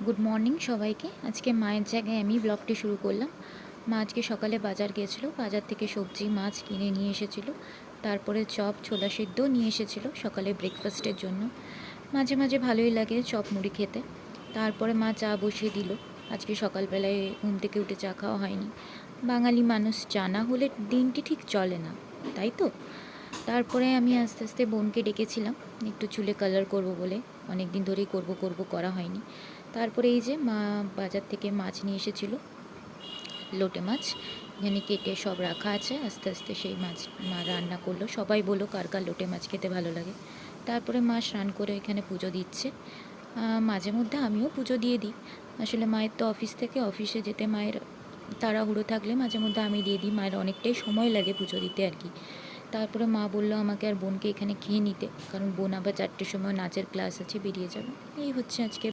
Good morning সবাইকে। আজকে মায়ের জায়গায় আমি ব্লগটি শুরু করলাম। মা আজকে সকালে বাজার গিয়েছিল, বাজার থেকে সবজি মাছ কিনে নিয়ে এসেছিলো। তারপরে চপ ছোলা সেদ্ধ নিয়ে এসেছিলো সকালে ব্রেকফাস্টের জন্য। মাঝে মাঝে ভালোই লাগে চপ মুড়ি খেতে। তারপরে মা চা বসিয়ে দিল। আজকে সকালবেলায় ঘুম থেকে উঠে চা খাওয়া হয়নি। বাঙালি মানুষ চা না হলে দিনটি ঠিক চলে না, তাই তো। তারপরে আমি আস্তে আস্তে বোনকে ডেকেছিলাম একটু চুলে কালার করব বলে, অনেক দিন ধরেই করব করা হয়নি। তারপরে এই যে মা বাজার থেকে মাছ নিয়ে এসেছিলো, লোটে মাছ এখানে কেটে সব রাখা আছে। আস্তে আস্তে সেই মাছ মা রান্না করলো। সবাই বললো কার কার লোটে মাছ খেতে ভালো লাগে। তারপরে মা স্নান করে এখানে পুজো দিচ্ছে। মাঝে মধ্যে আমিও পুজো দিয়ে দিই। আসলে মায়ের তো অফিসে যেতে মায়ের তাড়াহুড়ো থাকলে মাঝে মধ্যে আমি দিয়ে দিই। মায়ের অনেকটাই সময় লাগে পুজো দিতে আর কি। তারপরে মা বললো আমাকে আর বোনকে এখানে খেয়ে নিতে, কারণ বোন আবার 4টের সময় নাচের ক্লাস আছে, বেরিয়ে যাবে। এই হচ্ছে আজকে